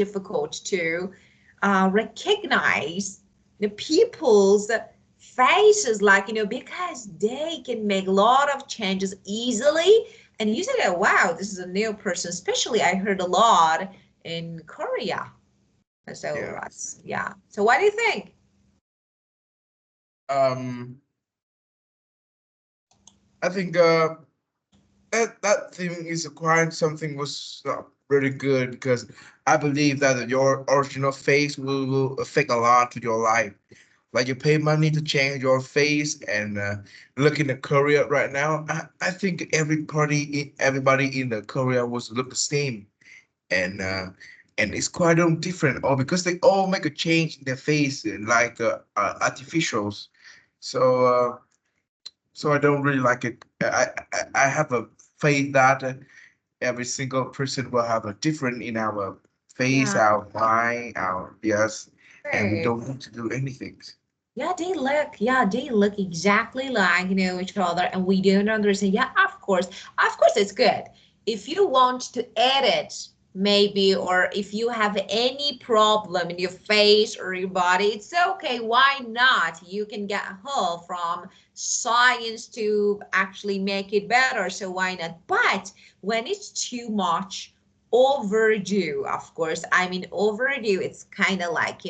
difficult to recognize the people's faces, like, because they can make a lot of changes easily. And you say, wow, this is a new person. Especially I heard a lot in Korea. So Yeah. yeah. So what do you think? I think that thing is acquiring something was really good, because I believe that your original face will affect a lot to your life. Like, you pay money to change your face, and looking at Korea right now, I think everybody in the Korea was look the same, and it's quite different, or because they all make a change in their face, like artificials. So so I don't really like it. I have a faith that every single person will have a different in our face, Yeah. our mind, our yes, and we Right. don't need to do anything. Yeah, they look exactly like, each other, and we don't understand. Yeah, of course it's good. If you want to edit, maybe, or if you have any problem in your face or your body, it's okay. Why not? You can get help from science to actually make it better. So why not? But when it's too much, overdue, of course, I mean, overdue, it's kind of like,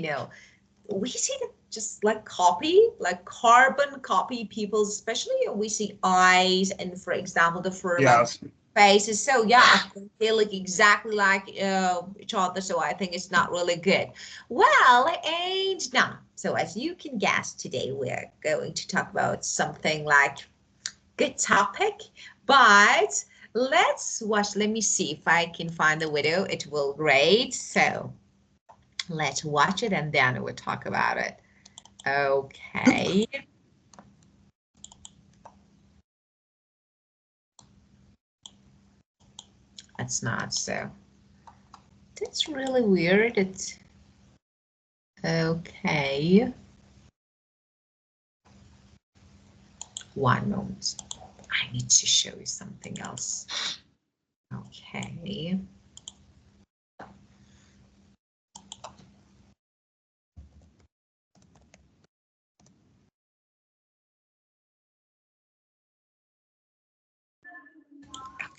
we see that just like carbon copy people, especially we see eyes and, for example, the form Yes. faces. So yeah, of course, they look exactly like each other. So I think it's not really good. Well, and now, so as you can guess, today we're going to talk about something like good topic, but let's watch. Let me see if I can find the video. It will great. So let's watch it and then we'll talk about it. Okay. That's not so. That's really weird. It's okay. One moment. I need to show you something else. Okay.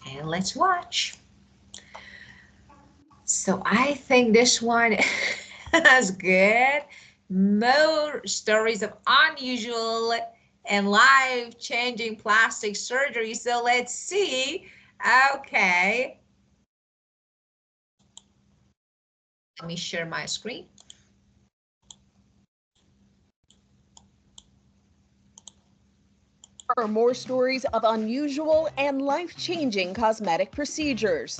Okay, let's watch. So I think this one is good. More stories of unusual and life-changing plastic surgery. So let's see. Okay. Let me share my screen. There are more stories of unusual and life-changing cosmetic procedures.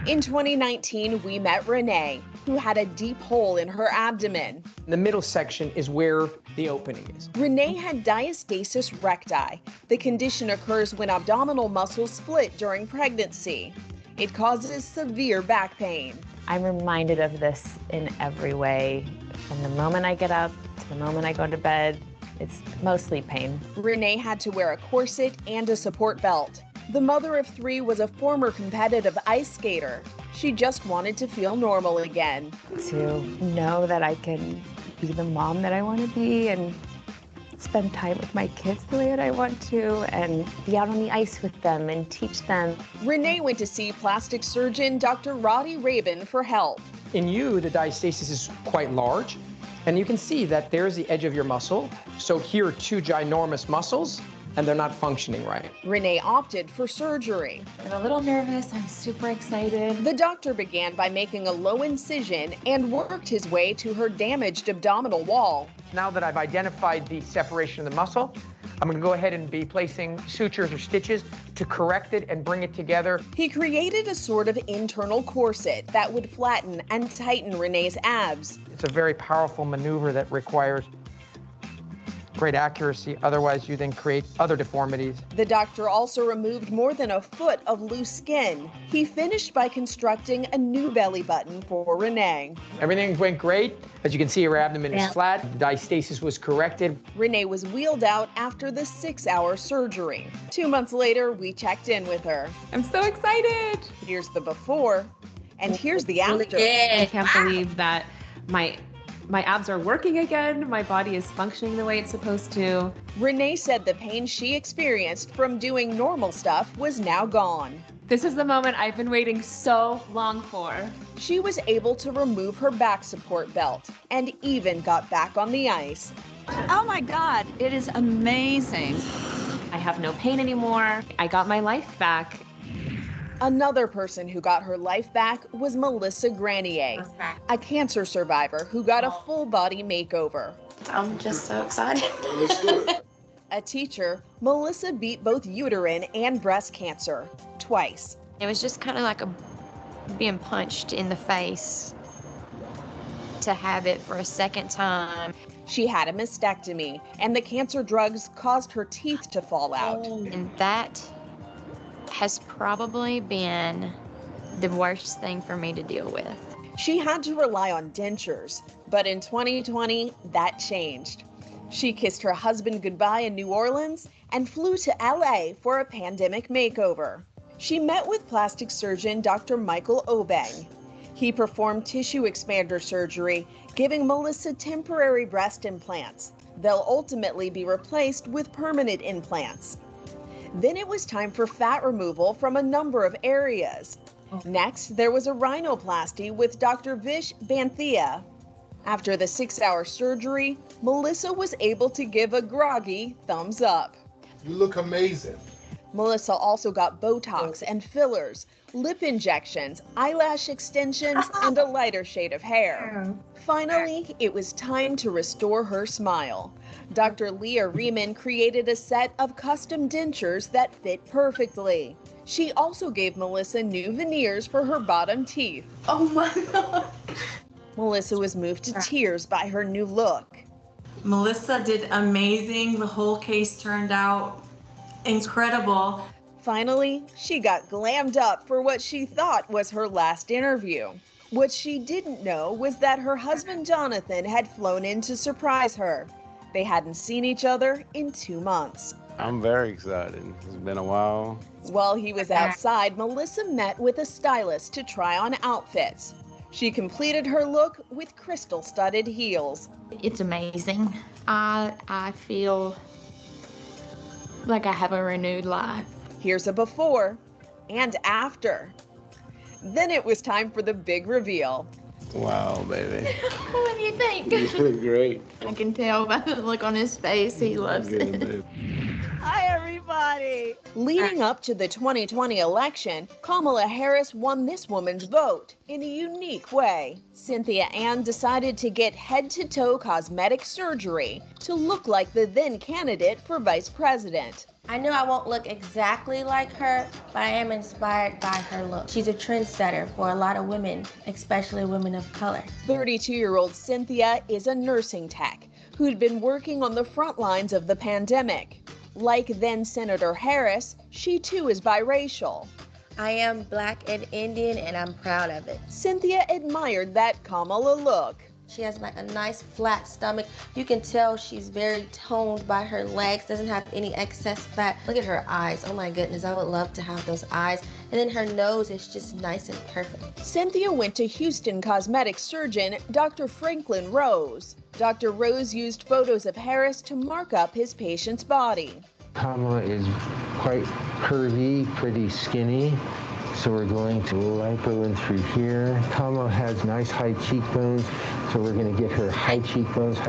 In 2019, we met Renee, who had a deep hole in her abdomen. The middle section is where the opening is. Renee had diastasis recti. The condition occurs when abdominal muscles split during pregnancy. It causes severe back pain. I'm reminded of this in every way. From the moment I get up to the moment I go to bed, it's mostly pain. Renee had to wear a corset and a support belt. The mother of 3 was a former competitive ice skater. She just wanted to feel normal again. To know that I can be the mom that I want to be and spend time with my kids the way that I want to and be out on the ice with them and teach them. Renee went to see plastic surgeon Dr. Roddy Rabin for help. In you, the diastasis is quite large, and you can see that there's the edge of your muscle. So here are 2 ginormous muscles, and they're not functioning right. Renee opted for surgery. I'm a little nervous. I'm super excited. The doctor began by making a low incision and worked his way to her damaged abdominal wall. Now that I've identified the separation of the muscle, I'm going to go ahead and be placing sutures or stitches to correct it and bring it together. He created a sort of internal corset that would flatten and tighten Renee's abs. It's a very powerful maneuver that requires great accuracy, otherwise you then create other deformities. The doctor also removed more than a foot of loose skin. He finished by constructing a new belly button for Renee. Everything went great. As you can see, her abdomen is flat. The diastasis was corrected. Renee was wheeled out after the 6-hour surgery. 2 months later, we checked in with her. I'm so excited. Here's the before And here's the Really after. good. I can't Wow. believe that my abs are working again. My body is functioning the way it's supposed to. Renee said the pain she experienced from doing normal stuff was now gone. This is the moment I've been waiting so long for. She was able to remove her back support belt and even got back on the ice. Oh my God, it is amazing. I have no pain anymore. I got my life back. Another person who got her life back was Melissa Granier, a cancer survivor who got a full body makeover. I'm just so excited. A teacher, Melissa beat both uterine and breast cancer twice. It was just kind of like being punched in the face to have it for a second time. She had a mastectomy, and the cancer drugs caused her teeth to fall out. And that has probably been the worst thing for me to deal with. She had to rely on dentures, but in 2020, that changed. She kissed her husband goodbye in New Orleans and flew to LA for a pandemic makeover. She met with plastic surgeon Dr. Michael Obeng. He performed tissue expander surgery, giving Melissa temporary breast implants. They'll ultimately be replaced with permanent implants. Then it was time for fat removal from a number of areas. Next, there was a rhinoplasty with Dr. Vish Banthia. After the 6-hour surgery, Melissa was able to give a groggy thumbs up. You look amazing. Melissa also got Botox and fillers, lip injections, eyelash extensions, and a lighter shade of hair. Finally, it was time to restore her smile. Dr. Leah Riemann created a set of custom dentures that fit perfectly. She also gave Melissa new veneers for her bottom teeth. Oh my God. Melissa was moved to tears by her new look. Melissa did amazing. The whole case turned out incredible. Finally, she got glammed up for what she thought was her last interview. What she didn't know was that her husband Jonathan had flown in to surprise her. They hadn't seen each other in 2 months. I'm very excited. It's been a while. While he was outside, Melissa met with a stylist to try on outfits. She completed her look with crystal-studded heels. It's amazing. I feel like I have a renewed life. Here's a before and after. Then it was time for the big reveal. Wow, baby. What do you think? You look great. I can tell by the look on his face. He loves Good, it. babe. Hi, everybody. Leading up to the 2020 election, Kamala Harris won this woman's vote in a unique way. Cynthia Ann decided to get head-to-toe cosmetic surgery to look like the then candidate for vice president. I know I won't look exactly like her, but I am inspired by her look. She's a trendsetter for a lot of women, especially women of color. 32-year-old Cynthia is a nursing tech who'd been working on the front lines of the pandemic. Like then Senator Harris, she too is biracial. I am Black and Indian, and I'm proud of it. Cynthia admired that Kamala look. She has like a nice flat stomach. You can tell she's very toned by her legs, doesn't have any excess fat. Look at her eyes. Oh my goodness, I would love to have those eyes. And then her nose is just nice and perfect. Cynthia went to Houston cosmetic surgeon Dr. Franklin Rose. Dr. Rose used photos of Harris to mark up his patient's body. Kamala is quite curvy, pretty skinny. So we're going to lipo in through here. Kamala has nice high cheekbones, so we're going to get her high cheekbones.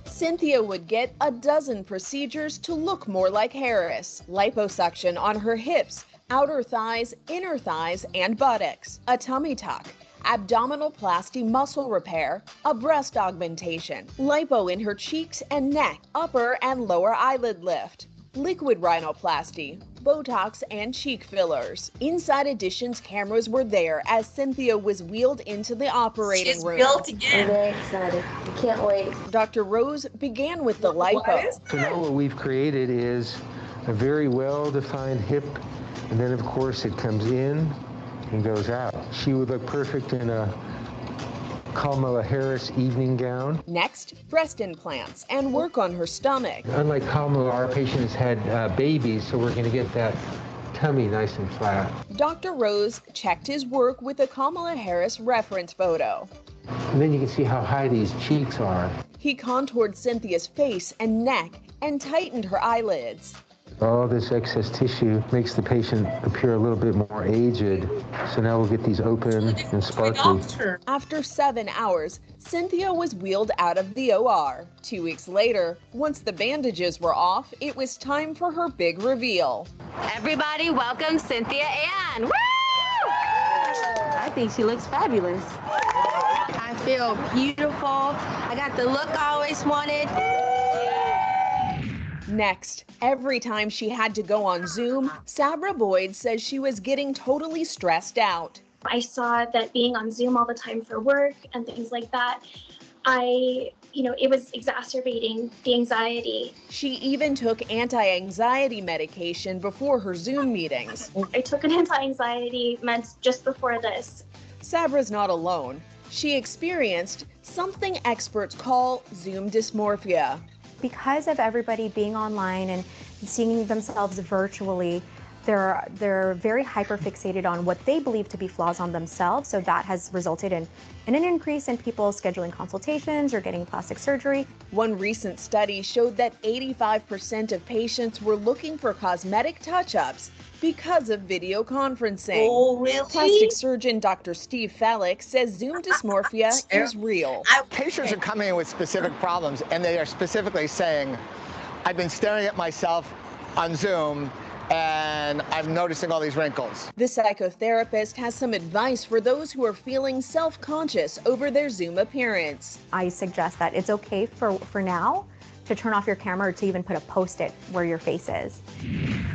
Cynthia would get a dozen procedures to look more like Harris. Liposuction on her hips, outer thighs, inner thighs, and buttocks. A tummy tuck. Abdominoplasty muscle repair, a breast augmentation. Lipo in her cheeks and neck, upper and lower eyelid lift. Liquid rhinoplasty, Botox, and cheek fillers. Inside Edition's cameras were there as Cynthia was wheeled into the operating room. Built again. I'm very excited. I can't wait. Dr. Rose began with the lipo. So now what we've created is a very well-defined hip, and then of course it comes in and goes out. She would look perfect in a Kamala Harris evening gown. Next, breast implants and work on her stomach. Unlike Kamala, our patient has had babies, so we're going to get that tummy nice and flat. Dr. Rose checked his work with a Kamala Harris reference photo. And then you can see how high these cheeks are. He contoured Cynthia's face and neck and tightened her eyelids. All this excess tissue makes the patient appear a little bit more aged. So now we'll get these open and sparkly. After 7 hours, Cynthia was wheeled out of the OR. 2 weeks later, once the bandages were off, it was time for her big reveal. Everybody welcome Cynthia Ann. Woo! I think she looks fabulous. I feel beautiful. I got the look I always wanted. Next, every time she had to go on Zoom, Sabra Boyd says she was getting totally stressed out. I saw that being on Zoom all the time for work and things like that, it was exacerbating the anxiety. She even took anti-anxiety medication before her Zoom meetings. I took an anti-anxiety meds just before this. Sabra's not alone. She experienced something experts call Zoom dysmorphia. Because of everybody being online and seeing themselves virtually, they're very hyper-fixated on what they believe to be flaws on themselves. So that has resulted in an increase in people scheduling consultations or getting plastic surgery. One recent study showed that 85% of patients were looking for cosmetic touch-ups because of video conferencing. Oh, really? Plastic surgeon Dr. Steve Fallick says Zoom dysmorphia is real. Patients are coming in with specific problems, and they are specifically saying, I've been staring at myself on Zoom, and I'm noticing all these wrinkles. The psychotherapist has some advice for those who are feeling self-conscious over their Zoom appearance. I suggest that it's okay for now to turn off your camera or to even put a Post-it where your face is.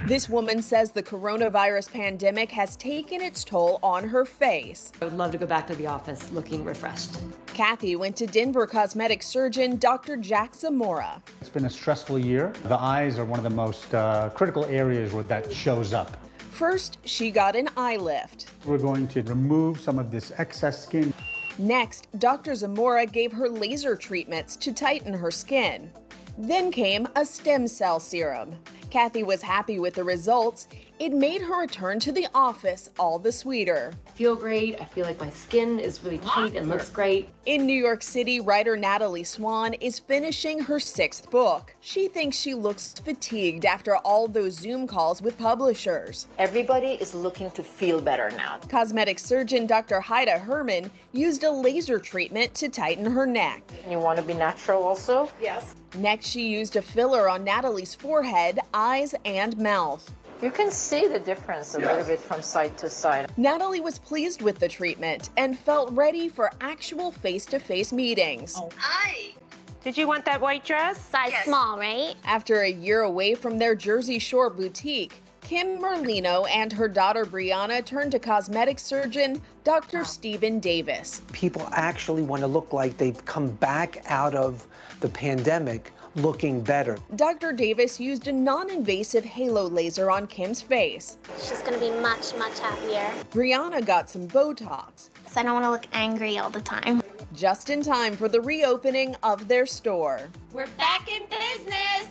This woman says the coronavirus pandemic has taken its toll on her face. I would love to go back to the office looking refreshed. Kathy went to Denver cosmetic surgeon Dr. Jack Zamora. It's been a stressful year. The eyes are one of the most critical areas where that shows up. First, she got an eye lift. We're going to remove some of this excess skin. Next, Dr. Zamora gave her laser treatments to tighten her skin. Then came a stem cell serum. Kathy was happy with the results. It made her return to the office all the sweeter. I feel great. I feel like my skin is really tight and looks great. In New York City, writer Natalie Swan is finishing her 6th book. She thinks she looks fatigued after all those Zoom calls with publishers. Everybody is looking to feel better now. Cosmetic surgeon Dr. Haida Herman used a laser treatment to tighten her neck. You want to be natural also? Yes. Next, she used a filler on Natalie's forehead, eyes, and mouth. You can see the difference a little bit from side to side. Natalie was pleased with the treatment and felt ready for actual face-to-face meetings. Oh. Hi. Did you want that white dress? Size small, right? After a year away from their Jersey Shore boutique, Kim Merlino and her daughter Brianna turned to cosmetic surgeon Dr. Stephen Davis. People actually want to look like they've come back out of the pandemic looking better. Dr. Davis used a non-invasive halo laser on Kim's face. She's going to be much, much happier. Brianna got some Botox. So I don't want to look angry all the time. Just in time for the reopening of their store. We're back in business.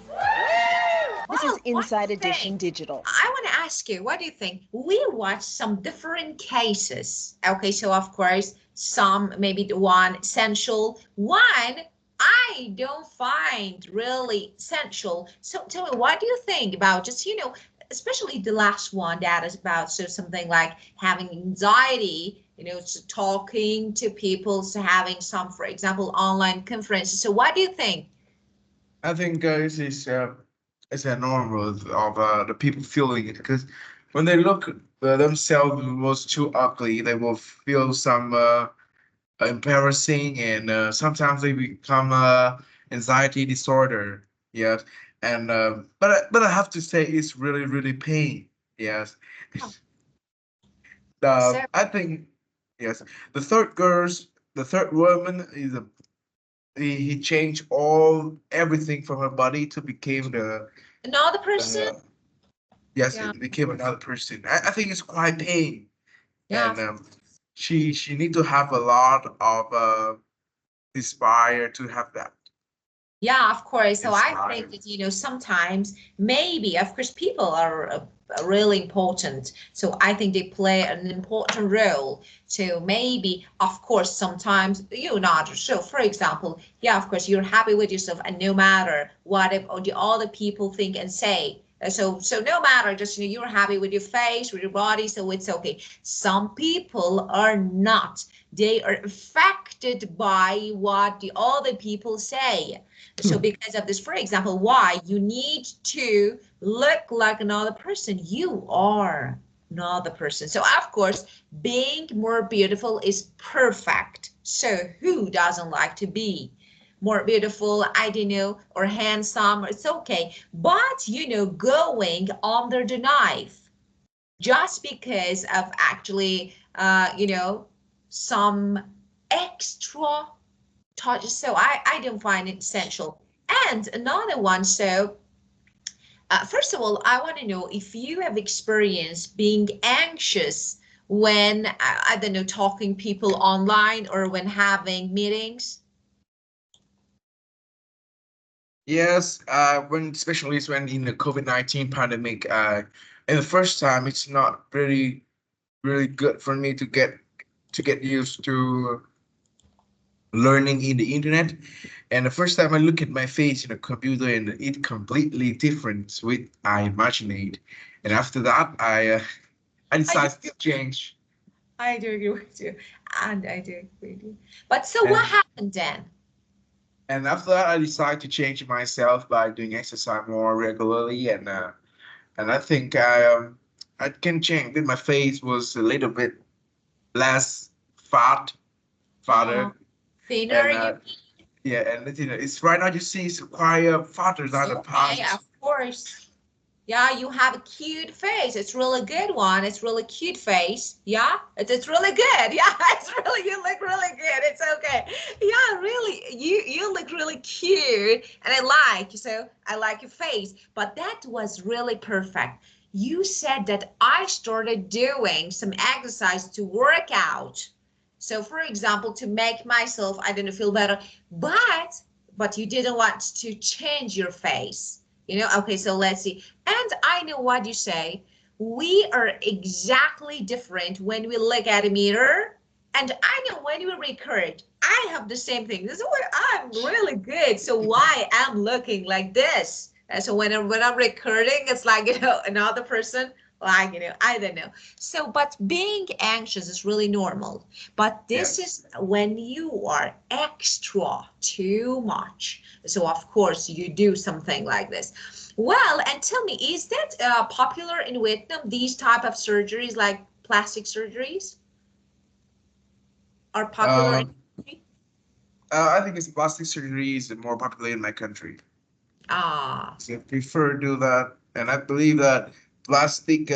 This is Inside Edition Digital. I want to ask you, what do you think? We watched some different cases. Okay, so of course, some maybe the one essential, one I don't find really essential. So tell me, what do you think about just, especially the last one that is about something like having anxiety, to talking to people, to having some, for example, online conferences. So what do you think? I think it's a normal of the people feeling it, because when they look themselves was too ugly, they will feel some embarrassing, and sometimes they become anxiety disorder. Yes, and but I have to say it's really pain. Yes, I think yes. The third woman is he changed everything from her body to became another person. Yes, Yeah. it became another person. I think it's quite pain. Yeah. And she need to have a lot of desire to have that. Yeah, of course. So I Inspired. think that, sometimes maybe, of course, people are really important. So I think they play an important role. So maybe, of course, sometimes you're not. So for example, yeah, of course, you're happy with yourself, and no matter what if the other people think and say. So no matter, just you're happy with your face, with your body, so it's okay. Some people are not. They are affected by what the other people say. So because of this, for example, why you need to look like another person, you are another person. So of course, being more beautiful is perfect. So who doesn't like to be more beautiful, I don't know, or handsome? It's okay. But going under the knife just because of actually some extra touches. So I don't find it essential. And another one, so first of all, I want to know if you have experienced being anxious when, I don't know, talking people online or when having meetings. Yes, when especially when in the COVID-19 pandemic, in the first time, it's not really good for me to get used to learning in the internet. And the first time I look at my face in a computer and it completely different with I imagined. And after that, I decided to change. I do agree with you, and I do agree with you. But so what And happened then? and after that, I decided to change myself by doing exercise more regularly. And I think I can change that my face was a little bit less fatter, Thinner, and you yeah, and it's right now you see it's quite fatter than the okay, past. of course. Yeah, you have a cute face. It's really good one. It's really cute face. Yeah, it's really good. Yeah, it's really, you look really good. It's okay. Yeah, really, you look really cute, and I like your face. But that was really perfect. You said that I started doing some exercise to work out. So, for example, to make myself, I don't know, feel better. But you didn't want to change your face. Okay, so let's see. And I know what you say. We are exactly different when we look at a mirror. And I know when we record, I have the same thing. This is what I'm really good. So why I'm looking like this? So when I'm recording, it's like, another person, like, I don't know. So, but being anxious is really normal. But this is when you are extra too much. So of course you do something like this. Well, and tell me, is that popular in Vietnam, these type of surgeries like plastic surgeries are popular in Um, I think it's plastic surgery is more popular in my country. So I prefer to do that, and I believe that plastic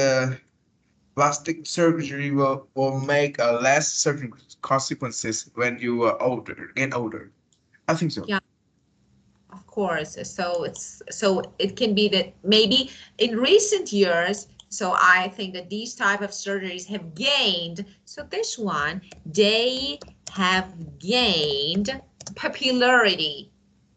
plastic surgery will make less certain consequences when you are get older. I think so. Yeah, of course. So it can be that maybe in recent years, so I think that these type of surgeries have gained, so this one, they have gained popularity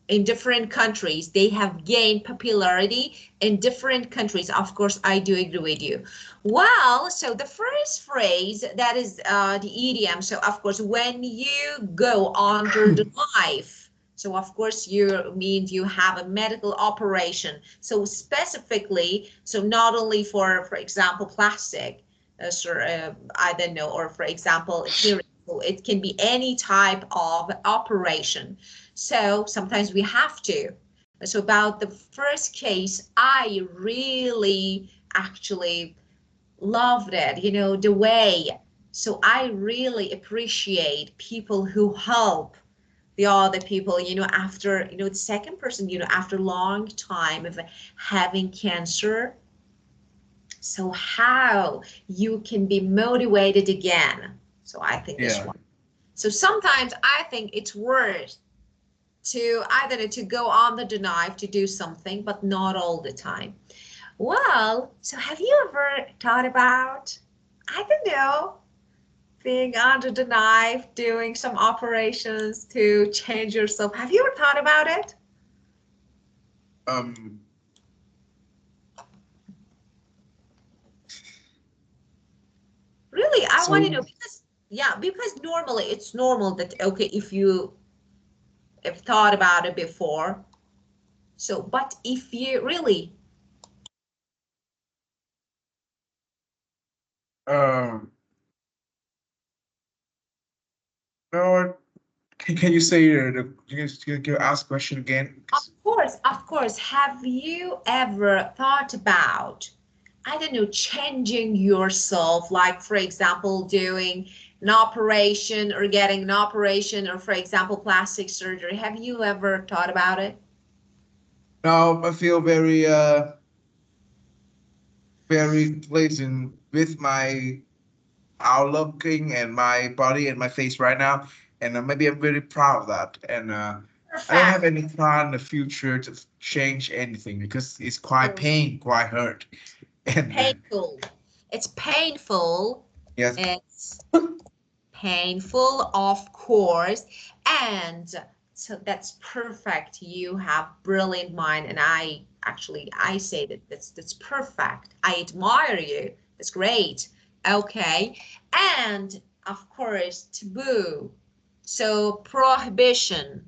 in different countries. They have gained popularity in different countries. Of course, I do agree with you. Well, so the first phrase, that is the idiom. So of course, when you go under the knife, so of course you means you have a medical operation. So specifically, so not only for example, plastic, I don't know, or for example, hearing. So it can be any type of operation. So sometimes we have to. So about the first case, I really actually loved it, the way. So I really appreciate people who help the other people, after, the second person, after a long time of having cancer. So how you can be motivated again. So I think this one. So sometimes I think it's worth to either to go under the knife to do something, but not all the time. Well, so have you ever thought about, I don't know, being under the knife, doing some operations to change yourself? Have you ever thought about it? Um, Really, I want to So know because yeah, because normally it's normal that okay if you have thought about it before. So, but if you really um no, can you say you ask question again? Of course, have you ever thought about, I don't know, changing yourself, like for example, doing an operation or getting an operation or for example, plastic surgery? Have you ever thought about it? No, I feel very pleasant with my outlooking and my body and my face right now, and maybe I'm very proud of that. And I don't have Perfect. any plan in the future to change anything because it's quite Mm. pain, quite hurt, and Painful. It's painful. yes, It's painful, of course. And so that's perfect. You have brilliant mind, and I say that that's perfect. I admire you. That's great. Okay. And of course, taboo. So prohibition.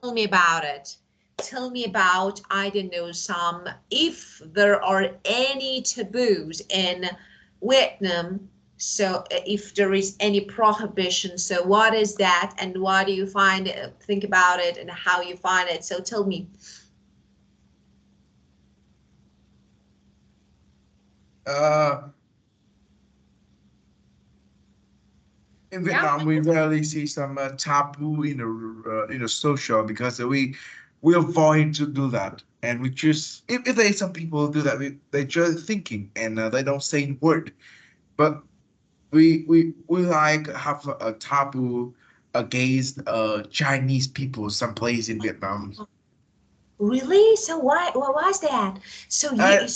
Tell me about it. Tell me about, I don't know, some, if there are any taboos in Vietnam. So if there is any prohibition, so what is that and what do you find, think about it and how you find it. So tell me. uh, in Yeah. Vietnam we rarely see some taboo in the social because we avoid to do that, and we just if they some people do that, they just thinking and they don't say a word, but we like have a taboo against Chinese people some place in Vietnam. Really? So why, what was that? So Uh,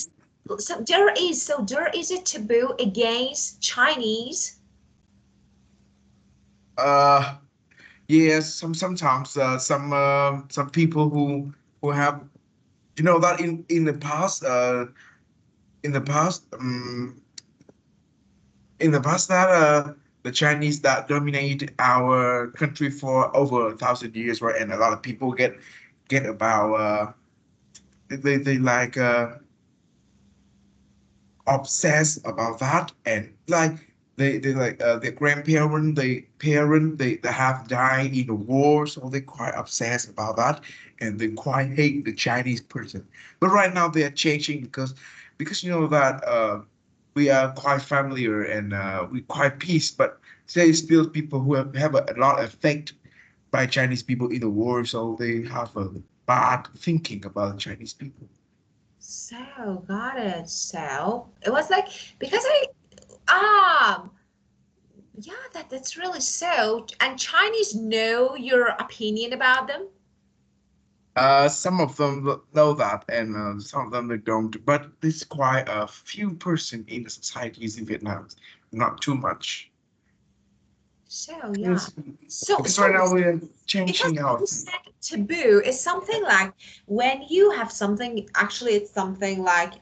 so there is a taboo against Chinese. uh, yes, sometimes some people who have that in the past in the past that the Chinese that dominate our country for over 1,000 years, right? And a lot of people get about they like obsessed about that, and like they like their grandparent they have died in the war, so they quite obsessed about that, and they quite hate the Chinese person. But right now they are changing because you know that we are quite familiar and we quite peace, but there is still people who have a lot of effect by Chinese people in the war, so they have a bad thinking about Chinese people. So got it. So it was like because um yeah, that's really so. And Chinese know your opinion about them. Some of them know that, and some of them they don't. But there's quite a few person in the societies in Vietnam, not too much. So yeah. Yes, because right So now we're because changing our you said taboo is something like when you have something, actually it's something like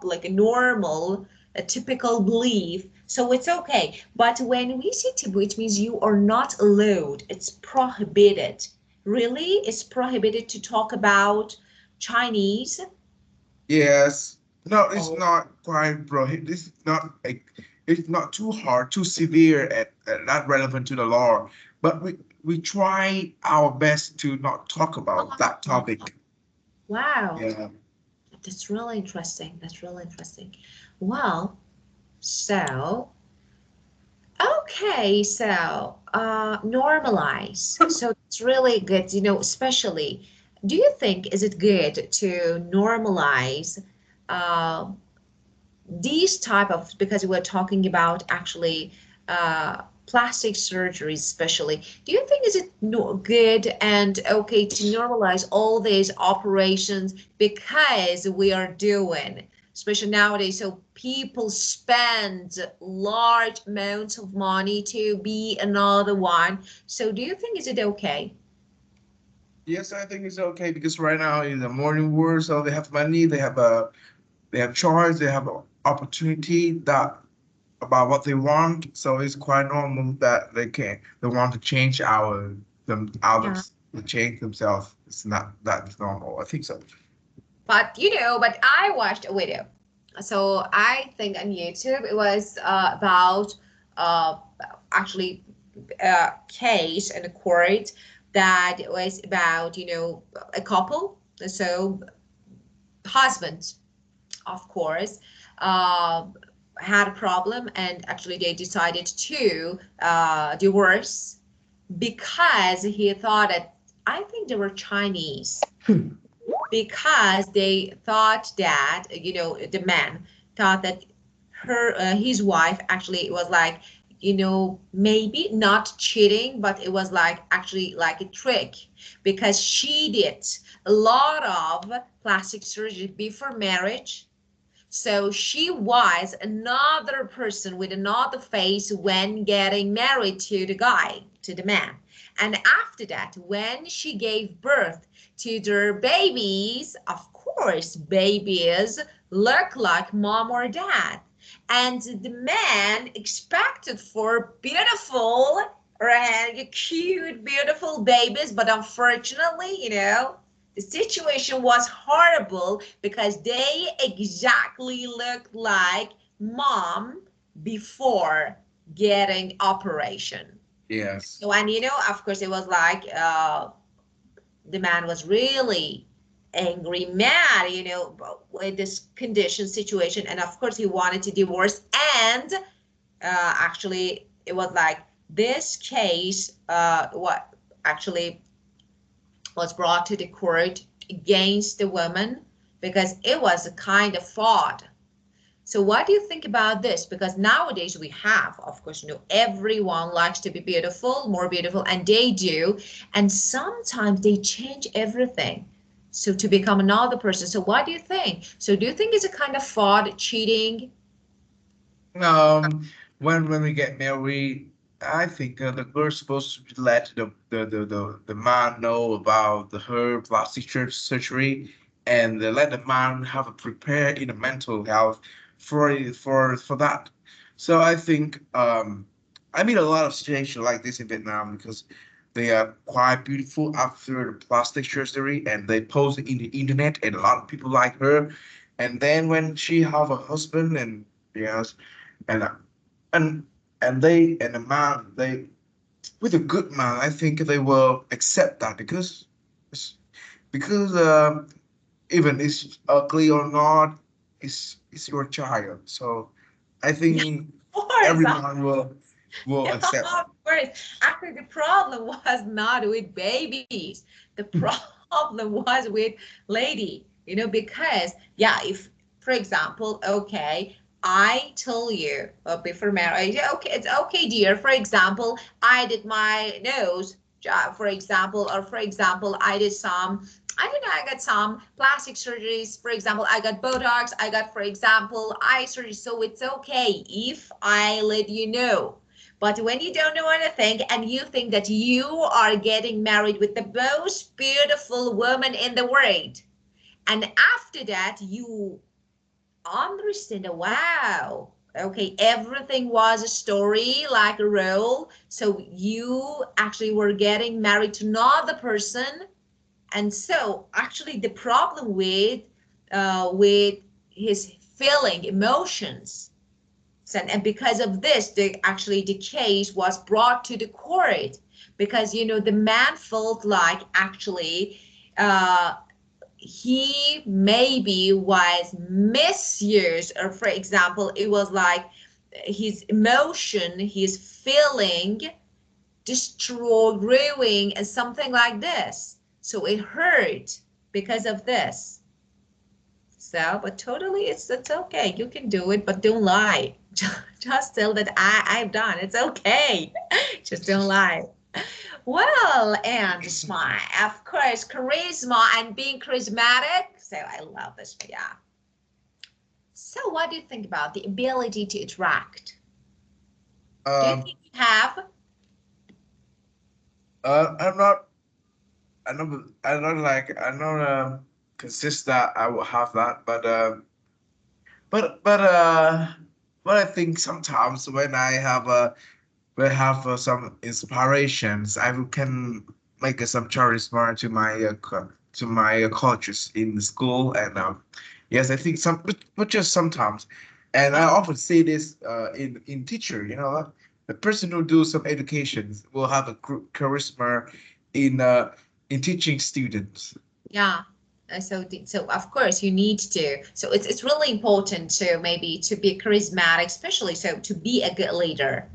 like a normal, a typical belief, so it's okay. But when we say taboo, it means you are not allowed, it's prohibited. Really, it's prohibited to talk about Chinese. yes. No, it's Oh, not quite prohibit. It's not too hard, too severe, and not relevant to the law. But we try our best to not talk about that topic. wow, Yeah. that's really interesting, that's really interesting. Well, so okay, so normalize. So it's really good, especially, do you think is it good to normalize uh, these type of, because we're talking about actually plastic surgeries especially. Do you think is it good and okay to normalize all these operations because we are doing, especially nowadays, so people spend large amounts of money to be another one. So do you think is it okay? Yes, I think it's okay because right now in the morning world, so they have money, they have choice, they have opportunity that about what they want. So it's quite normal that they want to change Yeah. to change themselves. It's not that's normal. I think so. But but I watched a video. So I think on YouTube it was about uh, actually a case in a court that was about a couple. So husband, of course, uh, had a problem, and actually they decided to divorce because he thought that, I think they were Chinese, because they thought that the man thought that his wife actually was like maybe not cheating, but it was like actually like a trick, because she did a lot of plastic surgery before marriage. So she was another person with another face when getting married to the guy, to the man. And after that, when she gave birth to their babies, of course, babies look like mom or dad. And the man expected for beautiful, right, cute, beautiful babies, but unfortunately, the situation was horrible because they exactly looked like mom before getting operation. Yes. So, and of course, it was like the man was really angry, mad, with this condition situation, and of course, he wanted to divorce. And actually, it was like this case, what actually was brought to the court against the woman, because it was a kind of fraud. So what do you think about this? Because nowadays we have, of course, everyone likes to be beautiful, more beautiful, and they do. And sometimes they change everything. So to become another person. So what do you think? So do you think it's a kind of fraud, cheating? Um, when we get married, I think the girl's supposed to let the man know about her plastic surgery, and let the man have a prepare in the mental health for that. So I think I meet a lot of situations like this in Vietnam because they are quite beautiful after the plastic surgery, and they post it in the internet, and a lot of people like her. And then when she have a husband, and yes, and and and the man, they with a good man, I think they will accept that because even it's ugly or not, it's your child. So I think Of course, everyone will accept. of course. Actually, the problem was not with babies. The problem was with lady, because, yeah, if, for example, okay, I tell you before marriage, yeah, okay, it's okay, dear. For example, I did my nose job, for example, or for example, I did some, I don't know, I got some plastic surgeries. For example, I got Botox, I got, for example, eye surgery. So it's okay if I let you know. But when you don't know anything and you think that you are getting married with the most beautiful woman in the world, and after that you understand, wow, okay, everything was a story, like a role. So you actually were getting married to another person. And so actually the problem with his feeling emotions. So, and because of this, the case was brought to the court, because the man felt like actually uh, he maybe was misused, or for example, it was like his emotion, his feeling destroyed, ruined, and something like this. So it hurt because of this. So, but totally, it's okay. You can do it, but don't lie. Just tell that I've done. It's okay. Just don't lie. Well, and smile, of course, charisma and being charismatic. So I love this. Yeah. So what do you think about the ability to attract? Do you Um, think you have? I'm not. I'm not like I'm not consist that I will have that, but But I think sometimes when I have some inspirations, I can make some charisma to my cultures in the school, and yes, I think but just sometimes, and I often see this in teacher. The person who do some education will have a charisma in uh in teaching students. Yeah. So of course you need to. So it's really important to maybe to be charismatic, especially so to be a good leader,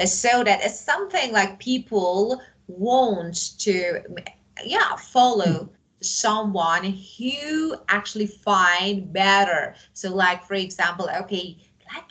so that it's something like people want to, yeah, follow someone who actually find better. So like for example, okay, like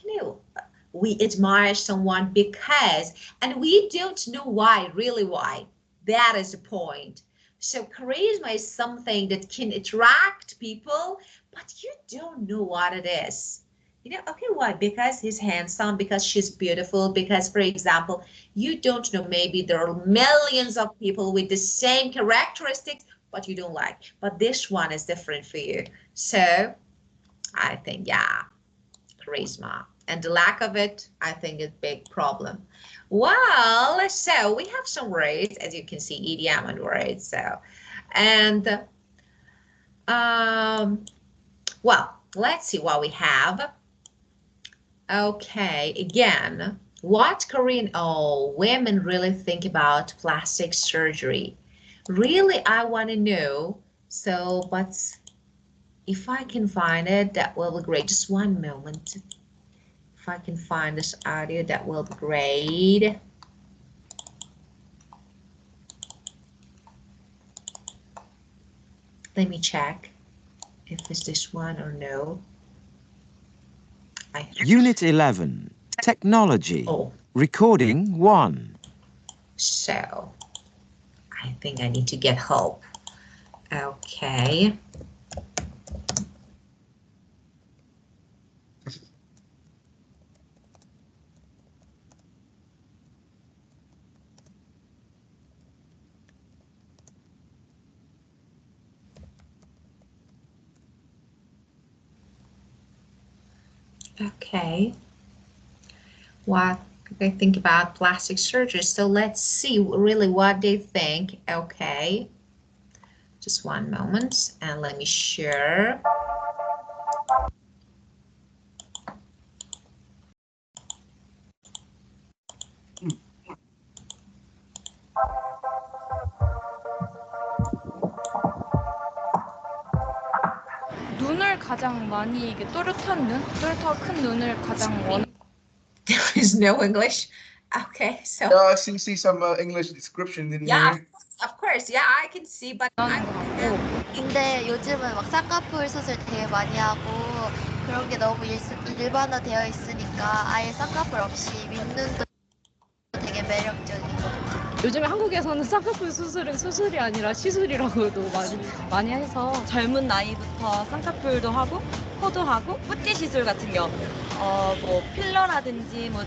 we admire someone because, and we don't know why, really why. That is the point. So charisma is something that can attract people, but you don't know what it is. Okay, why? Because he's handsome, because she's beautiful, because, for example, you don't know, maybe there are millions of people with the same characteristics, but you don't like. But this one is different for you. So I think, yeah, charisma. And the lack of it, I think, is a big problem. Well, so we have some words, as you can see, idiom and words. So, and well, let's see what we have. Okay, again, what Korean, oh, women really think about plastic surgery. Really, I want to know. So, but if I can find it, that will be great. Just one moment. If I can find this audio, that will be great. Let me check if it's this one or no. Unit 11, Technology. Oh. Recording 1. So, I think I need to get help. Okay. Okay. What they think about plastic surgery. So let's see really what they think. Okay. Just one moment and let me share. 눈을 가장 많이 이게 또렷한 눈, 또렷하고 큰 눈을 가장 There is no English. Okay, so. I see some English description in Yeah, here. of course. Yeah, I can see, but 근데 요즘은 막 쌍꺼풀 수술 되게 많이 하고 그런 게 너무 일반화되어 있으니까 아예 쌍꺼풀 없이 윗눈도 되게 매력적이고. 요즘에 한국에서는 쌍꺼풀 수술은 수술이 아니라 시술이라고도 많이 해서 젊은 나이부터 쌍꺼풀도 하고 코도 하고 뿌띠 시술 같은 경우 뭐 필러라든지 뭐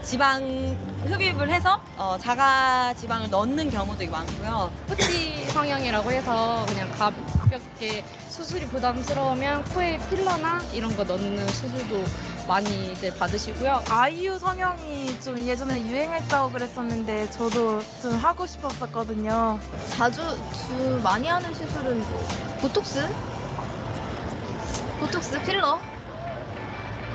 지방 흡입을 해서 자가 지방을 넣는 경우도 많고요. 뿌띠 성형이라고 해서 그냥 가볍게 수술이 부담스러우면 코에 필러나 이런 거 넣는 수술도 많이들 받으시고요. 아이유 성형이 좀 예전에 유행했다고 그랬었는데 저도 좀 하고 싶었었거든요. 자주 많이 하는 시술은 보톡스, 필러.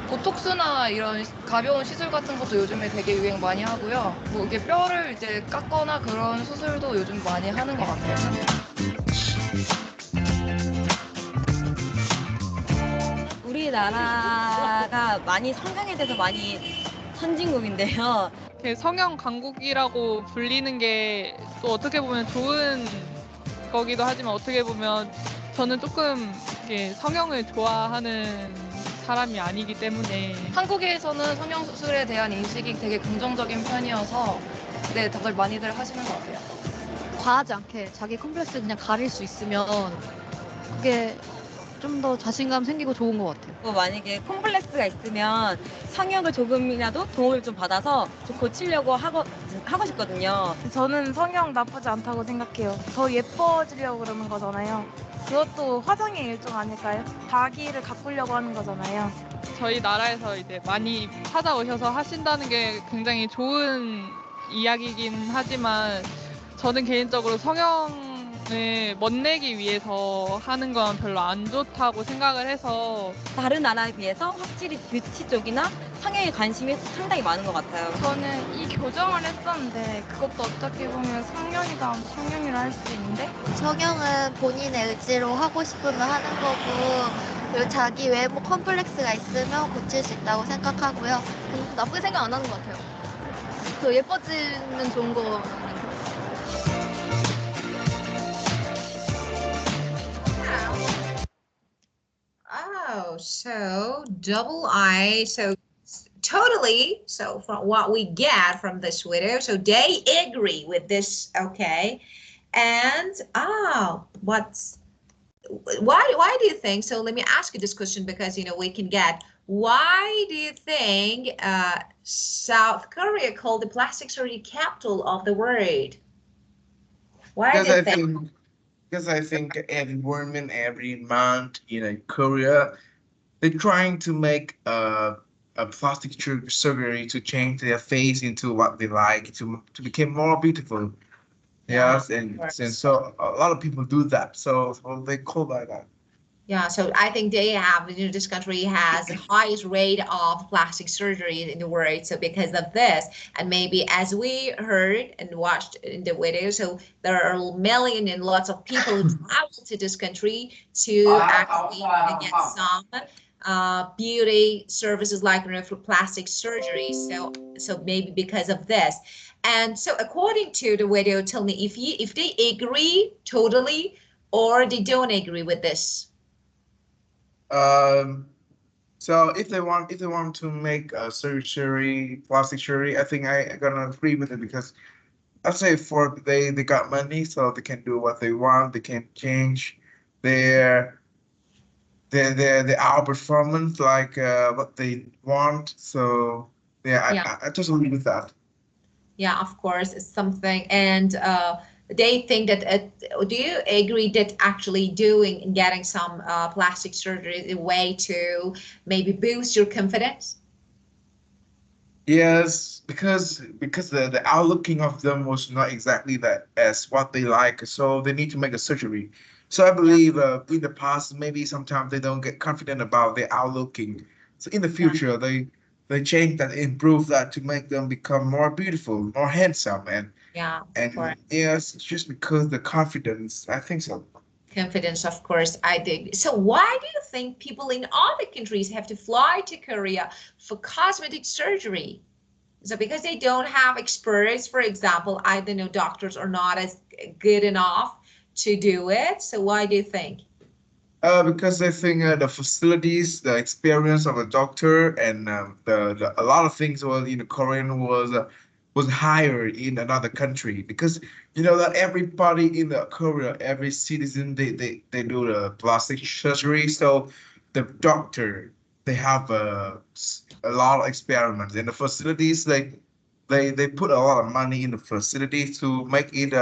보톡스나 이런 가벼운 시술 같은 것도 요즘에 되게 유행 많이 하고요. 뭐 이게 뼈를 이제 깎거나 그런 수술도 요즘 많이 하는 것 같아요. 우리나라가 많이 성형에 대해서 많이 선진국인데요. 성형 강국이라고 불리는 게 또 어떻게 보면 좋은 거기도 하지만 어떻게 보면 저는 조금 성형을 좋아하는 사람이 아니기 때문에 한국에서는 성형 수술에 대한 인식이 되게 긍정적인 편이어서 네, 다들 많이들 하시는 것 같아요. 과하지 않게 자기 컴플렉스 그냥 가릴 수 있으면 그게 좀 더 자신감 생기고 좋은 것 같아요. 만약에 콤플렉스가 있으면 성형을 조금이라도 도움을 좀 받아서 좀 고치려고 하고 싶거든요. 저는 성형 나쁘지 않다고 생각해요. 더 예뻐지려고 그러는 거잖아요. 그것도 화장의 일종 아닐까요? 자기를 가꾸려고 하는 거잖아요. 저희 나라에서 이제 많이 찾아오셔서 하신다는 게 굉장히 좋은 이야기이긴 하지만 저는 개인적으로 성형을 멋내기 위해서 하는 건 별로 안 좋다고 생각을 해서 다른 나라에 비해서 확실히 뷰티 쪽이나 성형에 관심이 상당히 많은 것 같아요. 저는 이 교정을 했었는데 그것도 어떻게 보면 성형이라 할 수 있는데 성형은 본인의 의지로 하고 싶으면 하는 거고 그리고 자기 외모 컴플렉스가 있으면 고칠 수 있다고 생각하고요. 나쁘게 생각 안 하는 것 같아요. 더 예뻐지면 좋은 거. Oh, so double I. So totally. So from what we get from this video, so they agree with this. Okay, and why do you think? So let me ask you this question because we can get. Why do you think South Korea called the plastic surgery capital of the world? Why Because do you I think? think because I think every woman, every man in Korea, they're trying to make a plastic surgery to change their face into what they like to become more beautiful. Yeah, Yes, of and course. so a lot of people do that. So they call that. Yeah, so I think they have, this country has the highest rate of plastic surgery in the world. So because of this, and maybe as we heard and watched in the video, so there are million and lots of people who travel to this country to actually get some beauty services like for plastic surgery. So maybe because of this. And so according to the video, tell me if they agree totally or they don't agree with this. So if they want to make a surgery, plastic surgery, I think I gonna agree with it because I say for they got money, so they can do what they want. They can change their our performance like what they want. So yeah, Yeah. I totally agree with that. Yeah, of course, it's something. And they think that, do you agree that actually getting some plastic surgery is a way to maybe boost your confidence? Yes, because the outlooking of them was not exactly that as what they like, so they need to make a surgery. So I believe in the past maybe sometimes they don't get confident about their outlooking. So in the future they change that, improve that to make them become more beautiful, more handsome, Yeah, of course. yes, just because the confidence, I think so. Confidence, of course, I think. So why do you think people in other countries have to fly to Korea for cosmetic surgery? So because they don't have experience, for example, either doctors are not as good enough to do it. So why do you think? Because I think the facilities, the experience of a doctor, and a lot of things was Korean was higher in another country because that everybody in the Korea, every citizen they do the plastic surgery. So the doctor they have a lot of experiments in the facilities. They put a lot of money in the facilities to make it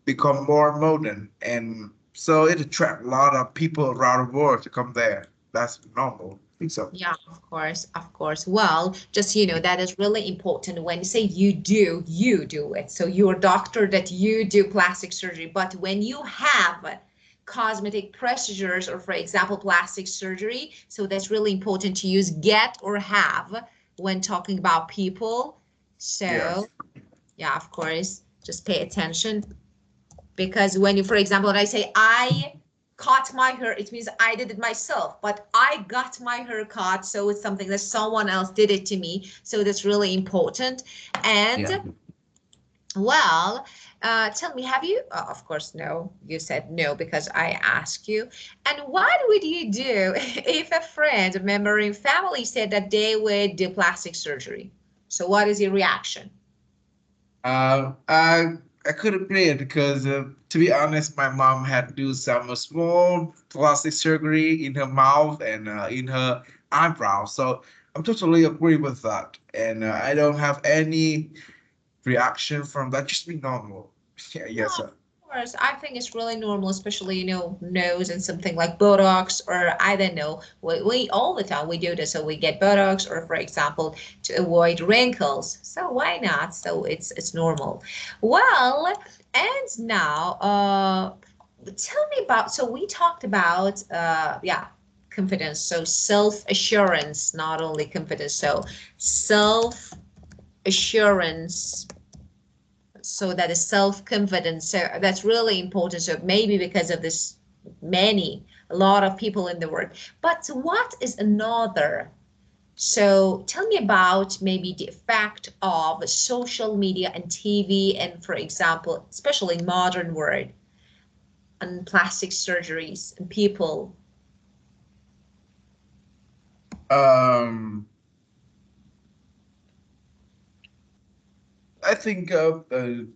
become more modern, and so it attract a lot of people around the world to come there. That's normal. I think so. Yeah, of course, of course. Well, just that is really important. When you say you do it. So you're a doctor that you do plastic surgery, but when you have cosmetic procedures or, for example, plastic surgery, so that's really important to use get or have when talking about people. So Yes. yeah, of course, just pay attention. Because when you, for example, when I say I cut my hair, it means I did it myself, but I got my hair cut, so it's something that someone else did it to me. So that's really important. And Yeah. well, tell me, have you, of course, no, you said no because I asked you. And what would you do if a friend, a member in family said that they would do plastic surgery? So what is your reaction? I I couldn't play it because, to be honest, my mom had to do some small plastic surgery in her mouth and in her eyebrow. So I'm totally agree with that, and I don't have any reaction from that. Just be normal. Yeah, yes, sir. Course, I think it's really normal, especially nose and something like Botox, or I don't know. We all the time we do this, so we get Botox, or for example, to avoid wrinkles. So why not? So it's normal. Well, and now, tell me about. So we talked about, yeah, confidence. So self assurance, not only confidence. So self assurance, so that is self-confidence, so that's really important. So maybe because of this, a lot of people in the world, but what is another, so tell me about maybe the effect of social media and TV, and for example especially modern world, and plastic surgeries and people. Um, I think the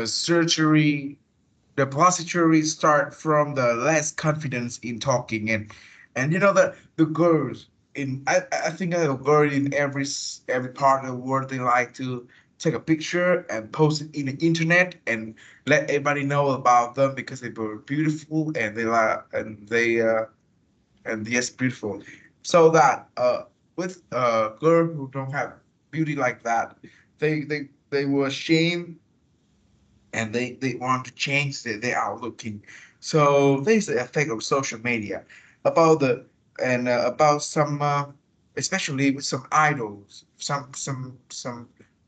surgery, the plastic surgery start from the less confidence in talking, and that the girls in I think a girl in every part of the world, they like to take a picture and post it in the internet and let everybody know about them because they were beautiful and they like and yes, beautiful. So that with girl who don't have beauty like that, they were ashamed and they want to change their outlooking. So there's the effect of social media about the and about some especially with some idols, some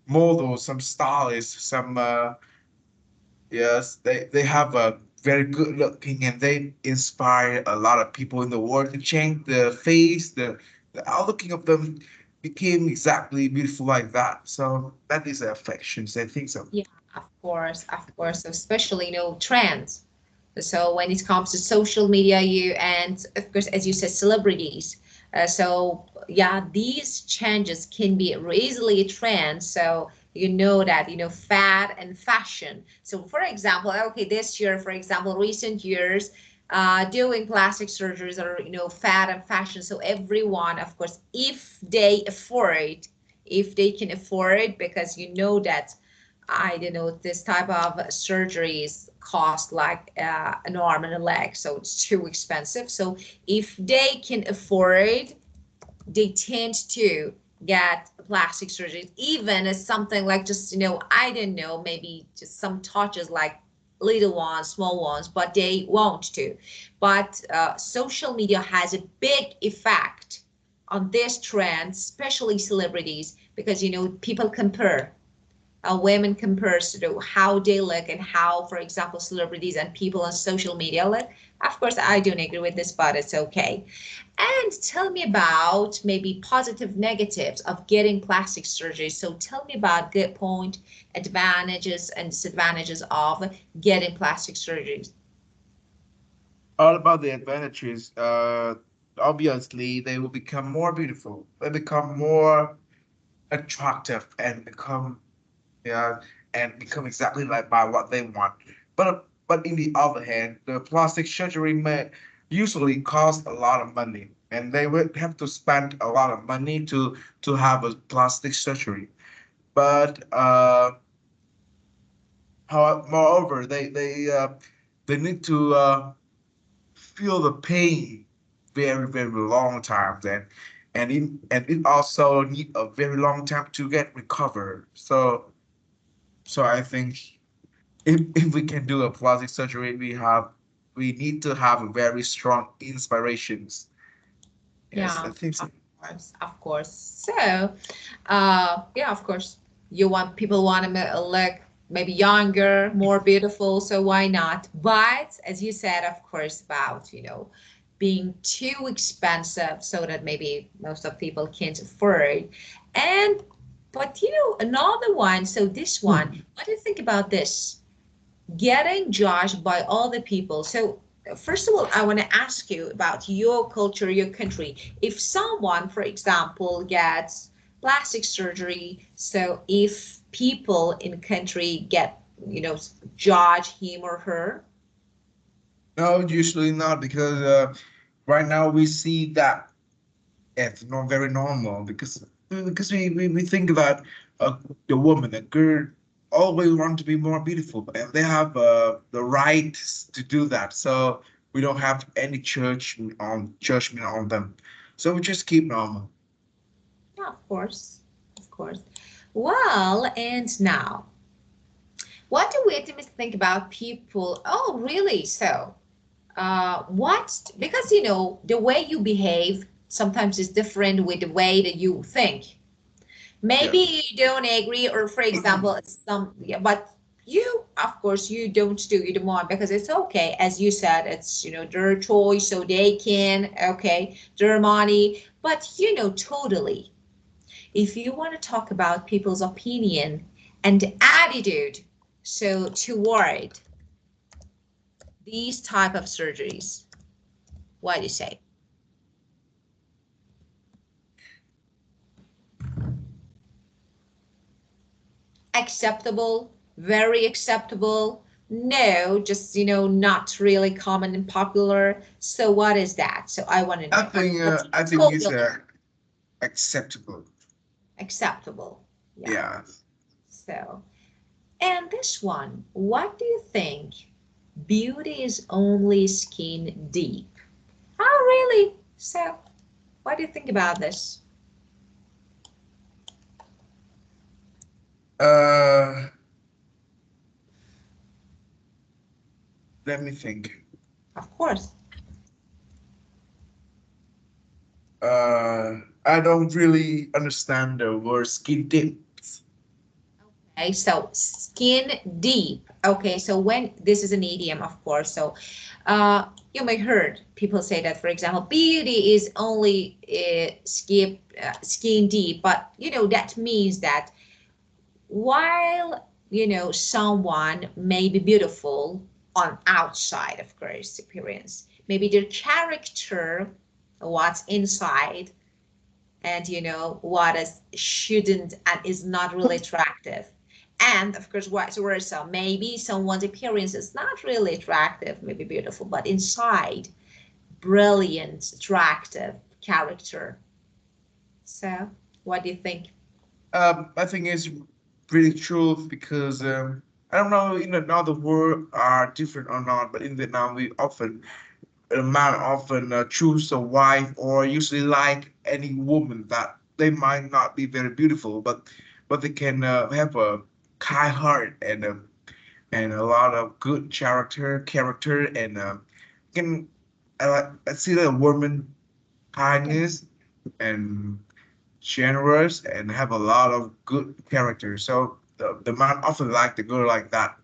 models, some stylists, some yes, they have a very good looking and they inspire a lot of people in the world to change the face, the outlooking of them became exactly beautiful like that. So that is the affections. I think so. Yeah, of course, especially trends. So when it comes to social media, you and of course, as you said, celebrities. So yeah, these changes can be easily a trend. So that fad and fashion. So for example, okay, this year, for example, recent years, doing plastic surgeries are fad and fashion. So everyone, of course, if they can afford, because that I don't know, this type of surgeries cost like an arm and a leg, so it's too expensive. So if they can afford, they tend to get plastic surgery, even as something like just, I don't know, maybe just some touches like little ones, small ones, but they won't to. But social media has a big effect on this trend, especially celebrities, because, people compare, women compares to how they look and how, for example, celebrities and people on social media look. Of course, I don't agree with this, but it's okay. And tell me about maybe positive negatives of getting plastic surgery. So tell me about good point, advantages and disadvantages of getting plastic surgeries. All about the advantages. Obviously, they will become more beautiful. They become more attractive and become exactly like by what they want. But in the other hand, the plastic surgery may usually cost a lot of money, and they would have to spend a lot of money to have a plastic surgery. But moreover, they need to feel the pain very very long time then, and it also need a very long time to get recovered. So I think if we can do a plastic surgery, we need to have a very strong inspirations. Yes, Yeah, I think so. of course, of course. So, yeah, of course, people want to look maybe younger, more beautiful. So why not? But as you said, of course, about being too expensive, so that maybe most of people can't afford. And but another one. So this one, what do you think about this? Getting judged by all the people. So, first of all, I want to ask you about your culture, your country. If someone, for example, gets plastic surgery, so if people in country get, judge him or her? No, usually not, because right now we see that it's not very normal, because we think that the woman, the girl, always want to be more beautiful, and they have the right to do that. So we don't have any judgment on them. So we just keep normal. Yeah, of course, of course. Well, and now, what do we think about people? Oh, really? So, because the way you behave sometimes is different with the way that you think. Maybe you don't agree, or for example, yeah, but you, of course, you don't do it more because it's okay. As you said, it's, their choice, so they can, okay, their money. But, totally, if you want to talk about people's opinion and attitude, so toward these type of surgeries, what do you say? Acceptable, very acceptable, no, just, not really common and popular. So what is that? So I want to know. I think it's acceptable. Acceptable. Yeah. Yeah. So, and this one, what do you think? Beauty is only skin deep. Oh, really? So, what do you think about this? Uh, Let me think. Of course. I don't really understand the word skin deep. Okay, so skin deep. Okay, so when this is an idiom, of course. So you may heard people say that, for example, beauty is only skin deep, but that means that while someone may be beautiful on outside, of course, appearance, maybe their character, what's inside, and what is shouldn't and is not really attractive. And of course vice versa, maybe someone's appearance is not really attractive, maybe beautiful, but inside brilliant, attractive character. So what do you think? I think it's pretty true, because I don't know in another world are different or not, but in Vietnam we often a man often choose a wife, or usually like any woman that they might not be very beautiful, but they can have a kind heart, and a lot of good character, and can I see the woman kindness and generous and have a lot of good character. So the man often like the girl like that.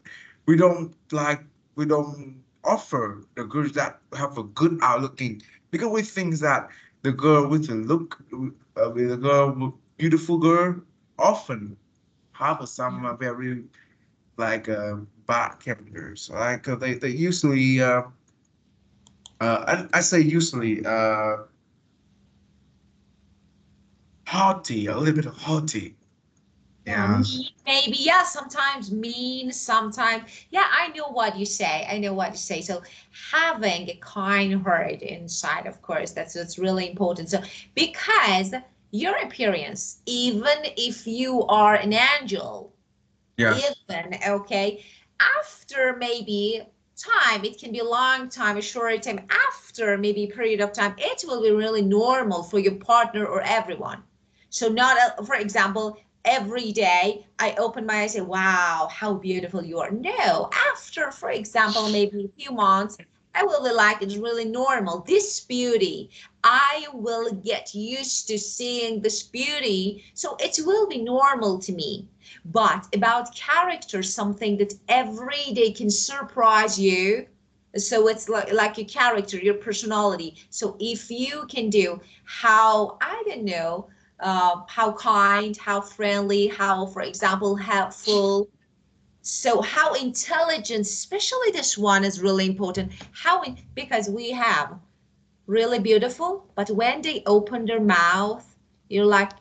We don't like we don't offer the girls that have a good outlooking, because we think that the girl with the look with the beautiful girl often have some very like bad characters. Like they usually I say usually haughty, a little bit haughty. Yeah. Maybe, yeah, sometimes mean, sometimes, yeah, I know what you say. I know what you say. So having a kind heart inside, of course, that's really important. So because your appearance, even if you are an angel, Yes. even, okay, after maybe time, it can be a long time, a short time, after maybe a period of time, it will be really normal for your partner or everyone. So not, for example, every day I open my eyes and say, wow, how beautiful you are. No, after, for example, maybe a few months, I will be like, it's really normal. This beauty, I will get used to seeing this beauty. So it will be normal to me. But about character, something that every day can surprise you. So it's like your character, your personality. So if you can do how, I don't know, how kind, how friendly, how, for example, helpful. So how intelligent, especially this one is really important. Because we have really beautiful, but when they open their mouth, you're like,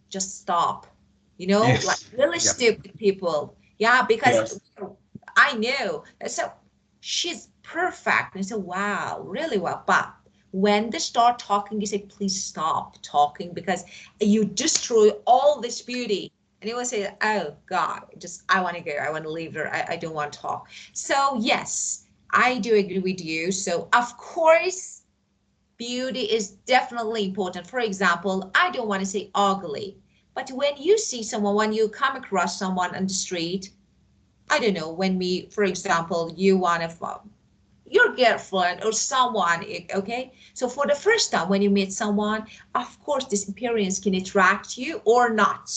just stop. you know, Yes. like really Yeah. stupid people. Yeah, because Yes. I know. So she's perfect. And I said, wow, really well. But when they start talking, you say, please stop talking because you destroy all this beauty. And he will say, oh God, just I want to go. I want to leave her. I don't want to talk. So yes, I do agree with you. So of course, beauty is definitely important. For example, I don't want to say ugly, but when you see someone, when you come across someone on the street, I don't know, when we, for example, you want to, your girlfriend or someone, okay? So for the first time when you meet someone, of course, this appearance can attract you or not.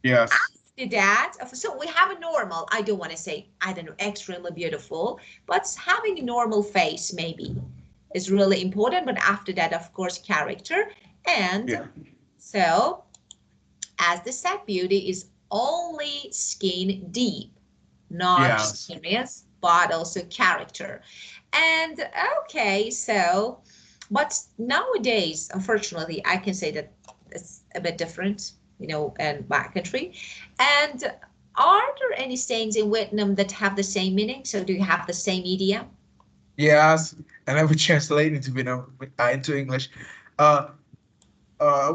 Yes. After that, so we have a normal, I don't want to say, I don't know, extremely beautiful, but having a normal face maybe is really important. But after that, of course, character. And Yeah. so, as the said, beauty is only skin deep, not Yes. appearance, but also character. And okay, so, but nowadays, unfortunately, I can say that it's a bit different, you know, in my country. And are there any sayings in Vietnam that have the same meaning? So do you have the same idiom? Yes. And I will translate into into English. Uh,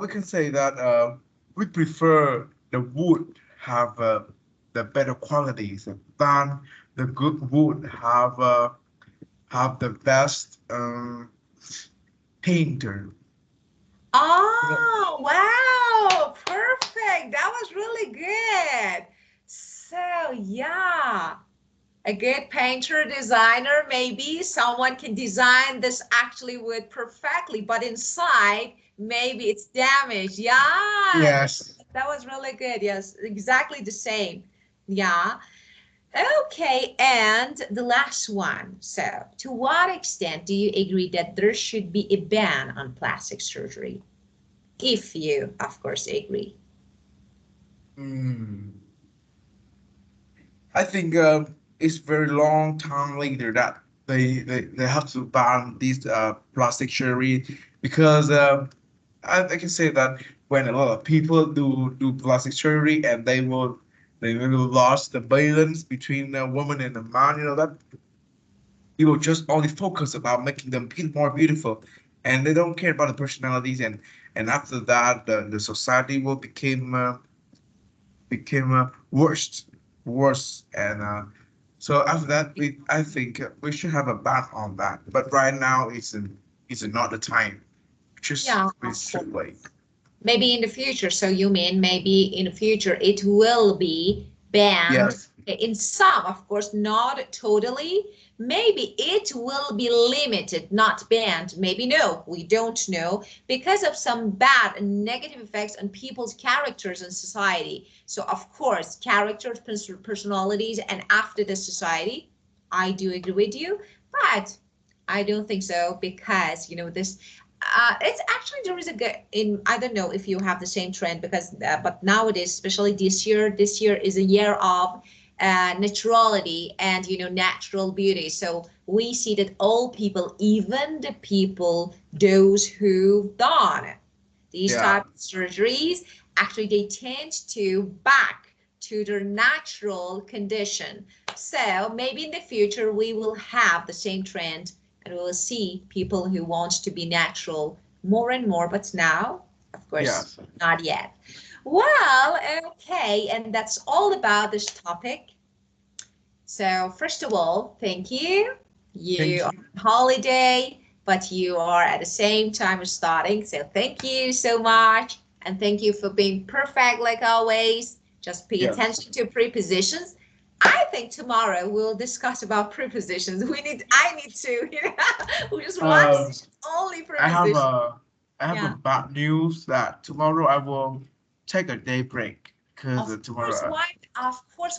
we can say that we prefer the wood have the better qualities than the good wood have the best painter. Oh, wow, perfect. That was really good. So, yeah, a good painter, designer, maybe someone can design this actually wood perfectly, but inside, maybe it's damaged. Yeah, Yes. that was really good. Yes, exactly the same. Yeah. Okay, and the last one. So, to what extent do you agree that there should be a ban on plastic surgery? If you, of course, agree. Mm. I think it's very long time later that they have to ban these plastic surgery because I can say that when a lot of people do plastic surgery and they will lost the balance between a woman and a man, you know that people just only focus about making them more beautiful, and they don't care about the personalities, and after that the society will became worse, and so after that I think we should have a ban on that, but right now it's not the time, just Yeah, it's of too course. late. Maybe in the future. So you mean maybe in the future it will be banned Yes. in some, of course, not totally. Maybe it will be limited, not banned. Maybe no, we don't know because of some bad and negative effects on people's characters in society. So of course, characters, personalities, and after the society, I do agree with you, but I don't think so because, you know, this it's actually there is a good in I don't know if you have the same trend because but nowadays, especially this year is a year of naturality and, you know, natural beauty. So we see that all people, even the people those who've done these Yeah. type of surgeries, actually they tend to back to their natural condition. So maybe in the future we will have the same trend and we will see people who want to be natural more and more, but now, of course, Yes. not yet. Well, okay, and that's all about this topic. So first of all, thank you. You Thank are you. on holiday, but you are at the same time starting. So thank you so much. And thank you for being perfect like always. Just pay Yes. attention to prepositions. I think tomorrow we'll discuss about prepositions. I need to, you know, we just one Um, session only I have prepositions. a Yeah. bad news that tomorrow I will take a day break because Of course, tomorrow.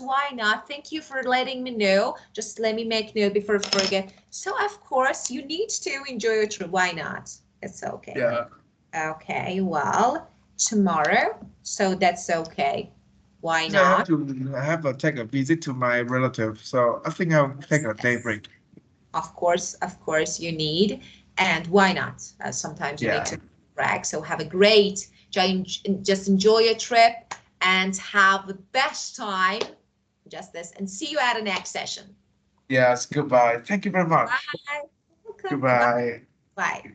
why not? Thank you for letting me know. Just let me make note before I forget. So of course you need to enjoy your trip. Why not? It's okay. Yeah. Okay, well, tomorrow. So that's okay. Why 'Cause not? I have to take a visit to my relative, so I think I'll take a day Yes. break. Of course you need. And why not? Sometimes you need Yeah. to brag. So have a great, just enjoy your trip. and have the best time. Just this, and see you at the next session. Yes, goodbye. Thank you very much. Bye. Goodbye. Bye.